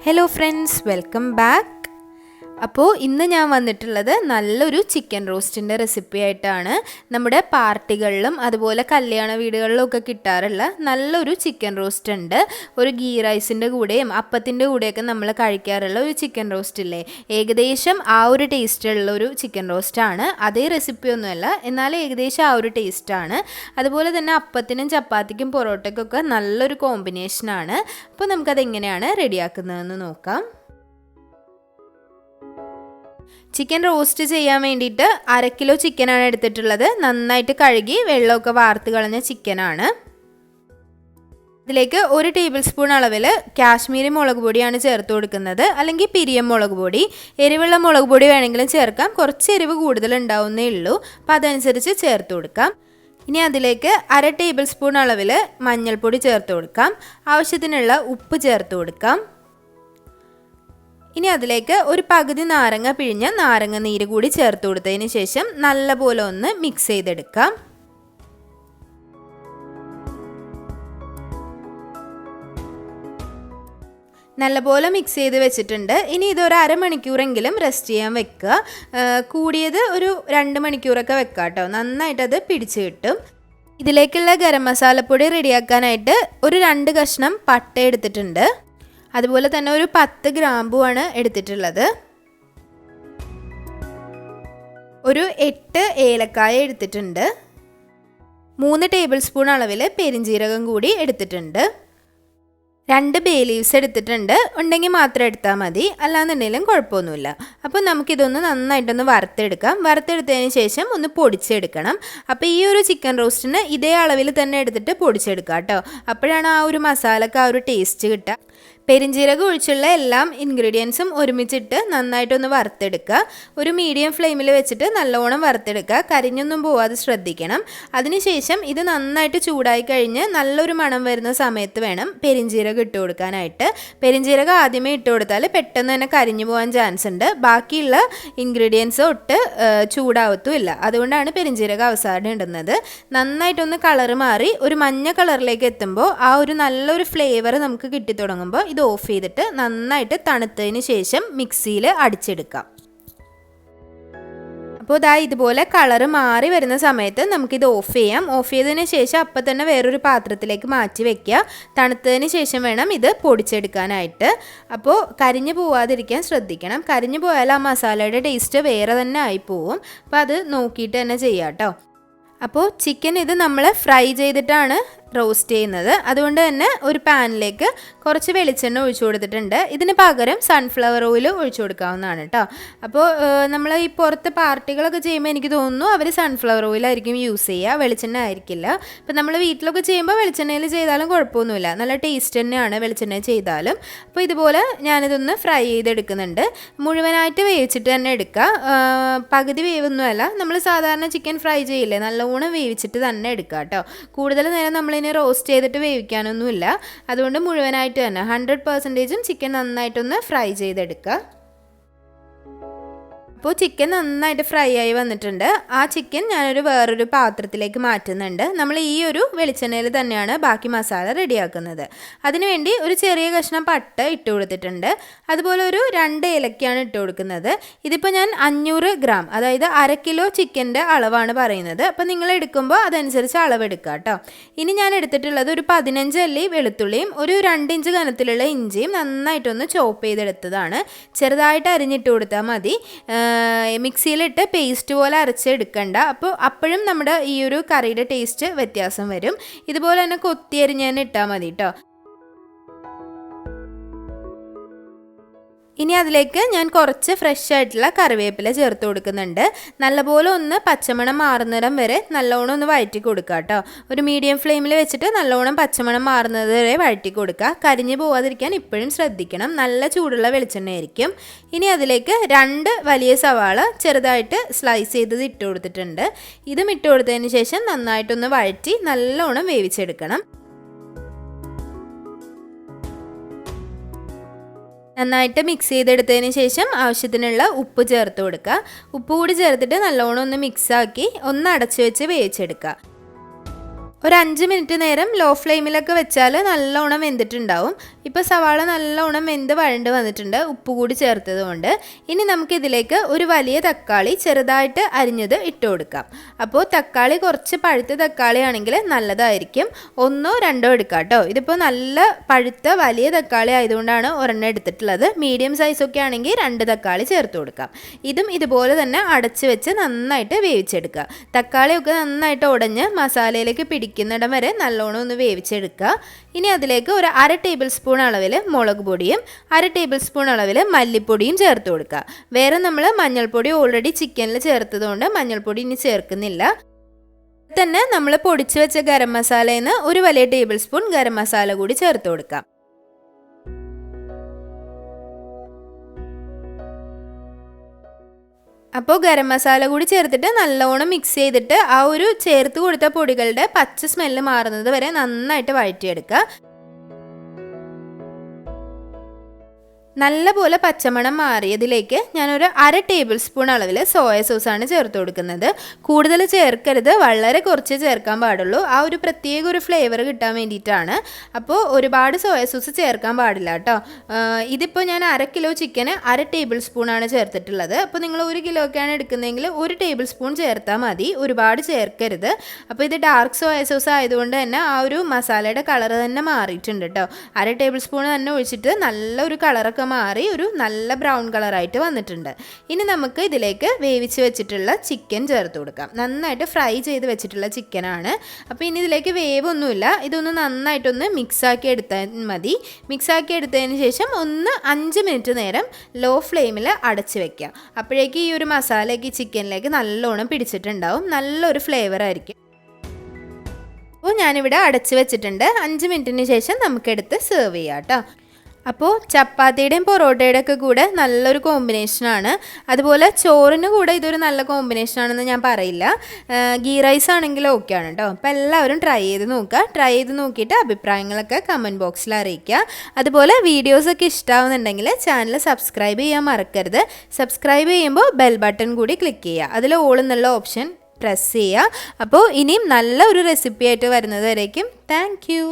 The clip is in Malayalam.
Hello friends, welcome back. അപ്പോൾ ഇന്ന് ഞാൻ വന്നിട്ടുള്ളത് നല്ലൊരു ചിക്കൻ റോസ്റ്റിൻ്റെ റെസിപ്പി ആയിട്ടാണ്. നമ്മുടെ പാർട്ടികളിലും അതുപോലെ കല്യാണ വീടുകളിലും ഒക്കെ കിട്ടാറുള്ള നല്ലൊരു ചിക്കൻ റോസ്റ്റ് ഉണ്ട്. ഒരു ഗീ റൈസിൻ്റെ കൂടെയും അപ്പത്തിൻ്റെ കൂടെയൊക്കെ നമ്മൾ കഴിക്കാറുള്ള ഒരു ചിക്കൻ റോസ്റ്റ് ഇല്ലേ, ഏകദേശം ആ ഒരു ടേസ്റ്റുള്ള ഒരു ചിക്കൻ റോസ്റ്റാണ്. അതേ റെസിപ്പിയൊന്നുമല്ല, എന്നാൽ ഏകദേശം ആ ഒരു ടേസ്റ്റാണ്. അതുപോലെ തന്നെ അപ്പത്തിനും ചപ്പാത്തിക്കും പൊറോട്ടയ്ക്കൊക്കെ നല്ലൊരു കോമ്പിനേഷനാണ്. അപ്പോൾ നമുക്കതെങ്ങനെയാണ് റെഡിയാക്കുന്നതെന്ന് നോക്കാം. ചിക്കൻ റോസ്റ്റ് ചെയ്യാൻ വേണ്ടിയിട്ട് 1/2 കിലോ ചിക്കനാണ് എടുത്തിട്ടുള്ളത്. നന്നായിട്ട് കഴുകി വെള്ളമൊക്കെ വാർത്ത് കളഞ്ഞ ചിക്കനാണ്. ഇതിലേക്ക് 1 ടേബിൾ സ്പൂൺ അളവിൽ കാശ്മീരി മുളക് പൊടിയാണ് ചേർത്ത് കൊടുക്കുന്നത്, അല്ലെങ്കിൽ പിരിയം മുളക് പൊടി. എരിവുള്ള മുളക് പൊടി വേണമെങ്കിലും ചേർക്കാം, കുറച്ച് എരിവ് കൂടുതൽ ഉണ്ടാവുന്നേ ഉള്ളൂ, അപ്പോൾ അതനുസരിച്ച് ചേർത്ത് കൊടുക്കാം. ഇനി അതിലേക്ക് 1/2 ടേബിൾ സ്പൂൺ അളവിൽ മഞ്ഞൾപ്പൊടി ചേർത്ത് കൊടുക്കാം. ആവശ്യത്തിനുള്ള ഉപ്പ് ചേർത്ത് കൊടുക്കാം. ഇനി അതിലേക്ക് ഒരു പകുതി നാരങ്ങ പിഴിഞ്ഞ നാരങ്ങ നീര് കൂടി ചേർത്ത് കൊടുത്തതിന് ശേഷം നല്ലപോലെ ഒന്ന് മിക്സ് ചെയ്തെടുക്കാം. നല്ലപോലെ മിക്സ് ചെയ്ത് വെച്ചിട്ടുണ്ട്. ഇനി ഇതൊരു അരമണിക്കൂറെങ്കിലും റെസ്റ്റ് ചെയ്യാൻ വെക്കുക. കൂടിയത് ഒരു 2 മണിക്കൂറൊക്കെ വെക്കുക കേട്ടോ, നന്നായിട്ടത് പിടിച്ച് കിട്ടും. ഇതിലേക്കുള്ള ഗരം മസാലപ്പൊടി റെഡിയാക്കാനായിട്ട് ഒരു 2 കഷ്ണം പട്ട എടുത്തിട്ടുണ്ട്. അതുപോലെ തന്നെ ഒരു 10 ഗ്രാമ്പുമാണ് എടുത്തിട്ടുള്ളത്. ഒരു 8 ഏലക്കായ എടുത്തിട്ടുണ്ട്. 3 ടേബിൾ സ്പൂൺ അളവിൽ പെരിഞ്ജീരകം കൂടി എടുത്തിട്ടുണ്ട്. 2 ബേ ലീവ്സ് എടുത്തിട്ടുണ്ട്. ഉണ്ടെങ്കിൽ മാത്രം എടുത്താൽ മതി, അല്ലാന്നുണ്ടെങ്കിലും കുഴപ്പമൊന്നുമില്ല. അപ്പോൾ നമുക്കിതൊന്ന് നന്നായിട്ടൊന്ന് വറുത്തെടുക്കാം. വറുത്തെടുത്തതിന് ശേഷം ഒന്ന് പൊടിച്ചെടുക്കണം. അപ്പോൾ ഈ ഒരു ചിക്കൻ റോസ്റ്റിന് ഇതേ അളവിൽ തന്നെ എടുത്തിട്ട് പൊടിച്ചെടുക്കാം കേട്ടോ, അപ്പോഴാണ് ആ ഒരു മസാലക്ക് ആ ഒരു ടേസ്റ്റ് കിട്ടുക. പെരിഞ്ജീരകം ഒഴിച്ചുള്ള എല്ലാ ഇൻഗ്രീഡിയൻസും ഒരുമിച്ചിട്ട് നന്നായിട്ടൊന്ന് വറുത്തെടുക്കുക. ഒരു മീഡിയം ഫ്ലെയിമിൽ വെച്ചിട്ട് നല്ലോണം വറുത്തെടുക്കുക, കരിഞ്ഞൊന്നും പോവാതെ ശ്രദ്ധിക്കണം. അതിനുശേഷം ഇത് നന്നായിട്ട് ചൂടായി കഴിഞ്ഞ് നല്ലൊരു മണം വരുന്ന സമയത്ത് വേണം പെരിഞ്ജീരകം ഇട്ട് കൊടുക്കാനായിട്ട്. പെരിഞ്ജീരകം ആദ്യമേ ഇട്ട് കൊടുത്താൽ പെട്ടെന്ന് തന്നെ കരിഞ്ഞു പോകാൻ ചാൻസ് ഉണ്ട്. ബാക്കിയുള്ള ഇൻഗ്രീഡിയൻസ് ഒട്ട് ചൂടാവത്തുമില്ല, അതുകൊണ്ടാണ് പെരിഞ്ജീരകം അവസാനം ഇടുന്നത്. നന്നായിട്ടൊന്ന് കളറ് മാറി ഒരു മഞ്ഞ കളറിലേക്ക് എത്തുമ്പോൾ ആ ഒരു നല്ലൊരു ഫ്ലേവർ നമുക്ക് കിട്ടിത്തുടങ്ങുമ്പോൾ ഇത് ഓഫ് ചെയ്തിട്ട് നന്നായിട്ട് തണുത്തതിന് ശേഷം മിക്സിയിൽ അടിച്ചെടുക്കാം. അപ്പോൾ ഇതാ ഇതുപോലെ കളറ് മാറി വരുന്ന സമയത്ത് നമുക്കിത് ഓഫ് ചെയ്യാം. ഓഫ് ചെയ്തതിന് ശേഷം അപ്പം തന്നെ വേറൊരു പാത്രത്തിലേക്ക് മാറ്റി വെക്കുക. തണുത്തതിന് ശേഷം വേണം ഇത് പൊടിച്ചെടുക്കാനായിട്ട്. അപ്പോൾ കരിഞ്ഞു പോവാതിരിക്കാൻ ശ്രദ്ധിക്കണം. കരിഞ്ഞു പോയാൽ ആ മസാലയുടെ ടേസ്റ്റ് വേറെ തന്നെ ആയിപ്പോവും. അപ്പോൾ അത് നോക്കിയിട്ട് തന്നെ ചെയ്യാം കേട്ടോ. അപ്പോൾ ചിക്കൻ ഇത് നമ്മൾ ഫ്രൈ ചെയ്തിട്ടാണ് റോസ്റ്റ് ചെയ്യുന്നത്, അതുകൊണ്ട് തന്നെ ഒരു പാനിലേക്ക് കുറച്ച് വെളിച്ചെണ്ണ ഒഴിച്ചു കൊടുത്തിട്ടുണ്ട്. ഇതിന് പകരം സൺഫ്ലവർ ഓയിൽ ഒഴിച്ചു കൊടുക്കാവുന്നതാണ് കേട്ടോ. അപ്പോൾ നമ്മൾ ഈ പുറത്ത് പാർട്ടികളൊക്കെ ചെയ്യുമ്പോൾ എനിക്ക് തോന്നുന്നു അവർ സൺഫ്ലവർ ഓയിലായിരിക്കും യൂസ് ചെയ്യുക, വെളിച്ചെണ്ണ ആയിരിക്കില്ല. ഇപ്പോൾ നമ്മൾ വീട്ടിലൊക്കെ ചെയ്യുമ്പോൾ വെളിച്ചെണ്ണയിൽ ചെയ്താലും കുഴപ്പമൊന്നുമില്ല, നല്ല ടേസ്റ്റ് തന്നെയാണ് വെളിച്ചെണ്ണ ചെയ്താലും. അപ്പോൾ ഇതുപോലെ ഞാനിതൊന്ന് ഫ്രൈ ചെയ്തെടുക്കുന്നുണ്ട്. മുഴുവനായിട്ട് വേവിച്ചിട്ട് തന്നെ എടുക്കുക, പകുതി വേവൊന്നുമല്ല. നമ്മൾ സാധാരണ ചിക്കൻ ഫ്രൈ ചെയ്യില്ലേ, നല്ലോണം വേവിച്ചിട്ട് തന്നെ എടുക്കുക കേട്ടോ. കൂടുതൽ നേരം നമ്മളിനി റോസ്റ്റ് ചെയ്തിട്ട് വേവിക്കാനൊന്നുമില്ല, അതുകൊണ്ട് മുഴുവനായിട്ട് തന്നെ 100% ചിക്കൻ നന്നായിട്ടൊന്ന് ഫ്രൈ ചെയ്തെടുക്കുക. അപ്പോൾ ചിക്കൻ നന്നായിട്ട് ഫ്രൈ ആയി വന്നിട്ടുണ്ട്. ആ ചിക്കൻ ഞാനൊരു വേറൊരു പാത്രത്തിലേക്ക് മാറ്റുന്നുണ്ട്. നമ്മൾ ഈ ഒരു വെളിച്ചെണ്ണയിൽ തന്നെയാണ് ബാക്കി മസാല റെഡിയാക്കുന്നത്. അതിനുവേണ്ടി ഒരു ചെറിയ കഷ്ണം പട്ട ഇട്ട് കൊടുത്തിട്ടുണ്ട്. അതുപോലെ ഒരു 2 ഏലക്കയാണ് ഇട്ട് കൊടുക്കുന്നത്. ഇതിപ്പോൾ ഞാൻ 500 ഗ്രാം, അതായത് 1/2 കിലോ ചിക്കൻ്റെ അളവാണ് പറയുന്നത്. അപ്പോൾ നിങ്ങൾ എടുക്കുമ്പോൾ അതനുസരിച്ച് അളവെടുക്കുക കേട്ടോ. ഇനി ഞാൻ എടുത്തിട്ടുള്ളത് ഒരു 15 അല്ലി വെളുത്തുള്ളിയും ഒരു 2 ഇഞ്ച് കനത്തിലുള്ള ഇഞ്ചിയും നന്നായിട്ടൊന്ന് ചോപ്പ് ചെയ്തെടുത്തതാണ്. ചെറുതായിട്ട് അരിഞ്ഞിട്ട് കൊടുത്താൽ മതി, മിക്സിയിലിട്ട് പേസ്റ്റ് പോലെ അരച്ചെടുക്കണ്ട. അപ്പോൾ അപ്പോഴും നമ്മുടെ ഈ ഒരു കറിയുടെ ടേസ്റ്റ് വ്യത്യാസം വരും. ഇതുപോലെ തന്നെ കൊത്തി അരിഞ്ഞ് തന്നെ ഇട്ടാൽ മതി കേട്ടോ. ഇനി അതിലേക്ക് ഞാൻ കുറച്ച് ഫ്രഷ് ആയിട്ടുള്ള കറിവേപ്പില ചേർത്ത് കൊടുക്കുന്നുണ്ട്. നല്ലപോലെ ഒന്ന് പച്ചമണം മാറുന്നിടം വരെ നല്ലോണം ഒന്ന് വഴറ്റി കൊടുക്കുക കേട്ടോ. ഒരു മീഡിയം ഫ്ലെയിമിൽ വെച്ചിട്ട് നല്ലോണം പച്ചമണം മാറുന്നത് വരെ വഴറ്റി കൊടുക്കുക. കരിഞ്ഞു പോവാതിരിക്കാൻ ഇപ്പോഴും ശ്രദ്ധിക്കണം, നല്ല ചൂടുള്ള വെളിച്ചെണ്ണയായിരിക്കും. ഇനി അതിലേക്ക് 2 വലിയ സവാള ചെറുതായിട്ട് സ്ലൈസ് ചെയ്തത് ഇട്ട് കൊടുത്തിട്ടുണ്ട്. ഇതും ഇട്ട് കൊടുത്തതിന് ശേഷം നന്നായിട്ടൊന്ന് വഴറ്റി നല്ലോണം വേവിച്ചെടുക്കണം. നന്നായിട്ട് മിക്സ് ചെയ്തെടുത്തതിന് ശേഷം ആവശ്യത്തിനുള്ള ഉപ്പ് ചേർത്ത് കൊടുക്കുക. ഉപ്പ് കൂടി ചേർത്തിട്ട് നല്ലോണം ഒന്ന് മിക്സാക്കി ഒന്ന് അടച്ചു വെച്ച് വേവിച്ചെടുക്കുക. ഒരു 5 മിനിറ്റ് നേരം ലോ ഫ്ലെയിമിലൊക്കെ വെച്ചാൽ നല്ലോണം വെന്തിട്ടുണ്ടാവും. ഇപ്പോൾ സവാള നല്ലോണം വെന്ത് വഴണ്ട് വന്നിട്ടുണ്ട്, ഉപ്പ് കൂടി ചേർത്തത് കൊണ്ട്. ഇനി നമുക്കിതിലേക്ക് ഒരു വലിയ തക്കാളി ചെറുതായിട്ട് അരിഞ്ഞത് ഇട്ട് കൊടുക്കാം. അപ്പോൾ തക്കാളി കുറച്ച് പഴുത്ത തക്കാളി ആണെങ്കിൽ നല്ലതായിരിക്കും. 1 2 എടുക്കാം കേട്ടോ. ഇതിപ്പോൾ നല്ല പഴുത്ത വലിയ തക്കാളി ആയതുകൊണ്ടാണ് ഒരെണ്ണം എടുത്തിട്ടുള്ളത്. മീഡിയം സൈസൊക്കെ ആണെങ്കിൽ 2 തക്കാളി ചേർത്ത് കൊടുക്കാം. ഇതും ഇതുപോലെ തന്നെ അടച്ച് വെച്ച് നന്നായിട്ട് വേവിച്ചെടുക്കുക. തക്കാളിയൊക്കെ നന്നായിട്ട് ഉടഞ്ഞ് മസാലയിലേക്ക് പിടിക്കുന്നിടം വരെ നല്ലോണം ഒന്ന് വേവിച്ചെടുക്കുക. ഇനി അതിലേക്ക് ഒരു 1/2 ടേബിൾ സ്പൂൺ അളവിൽ മുളക് പൊടിയും 1/2 ടേബിൾ സ്പൂൺ അളവിൽ മല്ലിപ്പൊടിയും ചേർത്ത് കൊടുക്കുക. വേറെ നമ്മൾ മഞ്ഞൾപ്പൊടി ഓൾറെഡി ചിക്കനിൽ ചേർത്തതുകൊണ്ട് മഞ്ഞൾപ്പൊടി ഇനി ചേർക്കുന്നില്ല. തന്നെ നമ്മൾ പൊടിച്ച് വെച്ച ഗരം മസാലയിൽ നിന്ന് ഒരു വലിയ ടേബിൾ സ്പൂൺ ഗരം മസാല കൂടി ചേർത്ത് കൊടുക്കാം. അപ്പോൾ ഗരം മസാല കൂടി ചേർത്തിട്ട് നല്ലോണം മിക്സ് ചെയ്തിട്ട് ആ ഒരു ചേർത്ത് കൊടുത്ത പൊടികളുടെ പച്ച സ്മെല്ല് മാറുന്നത് വരെ നന്നായിട്ട് വഴറ്റിയെടുക്കുക. നല്ലപോലെ പച്ചമണം മാറിയതിലേക്ക് ഞാനൊരു 1/2 ടേബിൾ സ്പൂൺ അളവിൽ സോയ സോസാണ് ചേർത്ത് കൊടുക്കുന്നത്. കൂടുതൽ ചേർക്കരുത്, വളരെ കുറച്ച് ചേർക്കാൻ പാടുള്ളൂ. ആ ഒരു പ്രത്യേക ഒരു ഫ്ലേവർ കിട്ടാൻ വേണ്ടിയിട്ടാണ്. അപ്പോൾ ഒരുപാട് സോയ സോസ് ചേർക്കാൻ പാടില്ല കേട്ടോ. ഇതിപ്പോൾ ഞാൻ 1/2 കിലോ ചിക്കന് 1/2 ടേബിൾ സ്പൂണാണ് ചേർത്തിട്ടുള്ളത്. അപ്പോൾ നിങ്ങൾ 1 കിലോയ്ക്കാണ് എടുക്കുന്നതെങ്കിൽ 1 ടേബിൾ സ്പൂൺ ചേർത്താൽ മതി, ഒരുപാട് ചേർക്കരുത്. അപ്പോൾ ഇത് ഡാർക്ക് സോയ സോസ് ആയതുകൊണ്ട് തന്നെ ആ ഒരു മസാലയുടെ കളർ തന്നെ മാറിയിട്ടുണ്ട് കേട്ടോ. 1/2 ടേബിൾ സ്പൂൺ തന്നെ ഒഴിച്ചിട്ട് നല്ലൊരു കളറൊക്കെ മാറി ഒരു നല്ല ബ്രൗൺ കളറായിട്ട് വന്നിട്ടുണ്ട്. ഇനി നമുക്ക് ഇതിലേക്ക് വേവിച്ച് വെച്ചിട്ടുള്ള ചിക്കൻ ചേർത്ത് കൊടുക്കാം. നന്നായിട്ട് ഫ്രൈ ചെയ്ത് വെച്ചിട്ടുള്ള ചിക്കനാണ്. അപ്പോൾ ഇനി ഇതിലേക്ക് വേവൊന്നുമില്ല, ഇതൊന്ന് നന്നായിട്ടൊന്ന് മിക്സാക്കി എടുത്താൽ മതി. മിക്സാക്കി എടുത്തതിന് ശേഷം ഒന്ന് 5 മിനിറ്റ് നേരം ലോ ഫ്ലെയിമിൽ അടച്ച് വെക്കാം. അപ്പോഴേക്ക് ഈ ഒരു മസാലയൊക്കെ ചിക്കനിലേക്ക് നല്ലോണം പിടിച്ചിട്ടുണ്ടാവും, നല്ലൊരു ഫ്ലേവർ ആയിരിക്കും. അപ്പോൾ ഞാനിവിടെ അടച്ച് വെച്ചിട്ടുണ്ട്. 5 മിനിറ്റിന് ശേഷം നമുക്കെടുത്ത് സെർവ് ചെയ്യാം കേട്ടോ. അപ്പോൾ ചപ്പാത്തിയുടെയും പൊറോട്ടയുടെ ഒക്കെ കൂടെ നല്ലൊരു കോമ്പിനേഷനാണ്. അതുപോലെ ചോറിന് കൂടെ ഇതൊരു നല്ല കോമ്പിനേഷനാണെന്ന് ഞാൻ പറയില്ല. ഗീ റൈസ് ആണെങ്കിലും ഓക്കെയാണ് കേട്ടോ. അപ്പോൾ എല്ലാവരും ട്രൈ ചെയ്ത് നോക്കുക. ട്രൈ ചെയ്ത് നോക്കിയിട്ട് അഭിപ്രായങ്ങളൊക്കെ കമൻറ്റ് ബോക്സിൽ അറിയിക്കുക. അതുപോലെ വീഡിയോസൊക്കെ ഇഷ്ടമാവുന്നുണ്ടെങ്കിൽ ചാനൽ സബ്സ്ക്രൈബ് ചെയ്യാൻ മറക്കരുത്. സബ്സ്ക്രൈബ് ചെയ്യുമ്പോൾ ബെൽ ബട്ടൺ കൂടി ക്ലിക്ക് ചെയ്യുക. അതിൽ ഓൾ എന്നുള്ള ഓപ്ഷൻ പ്രസ് ചെയ്യുക. അപ്പോൾ ഇനിയും നല്ല ഒരു റെസിപ്പി ആയിട്ട് വരുന്നത് വരേക്കും താങ്ക് യു.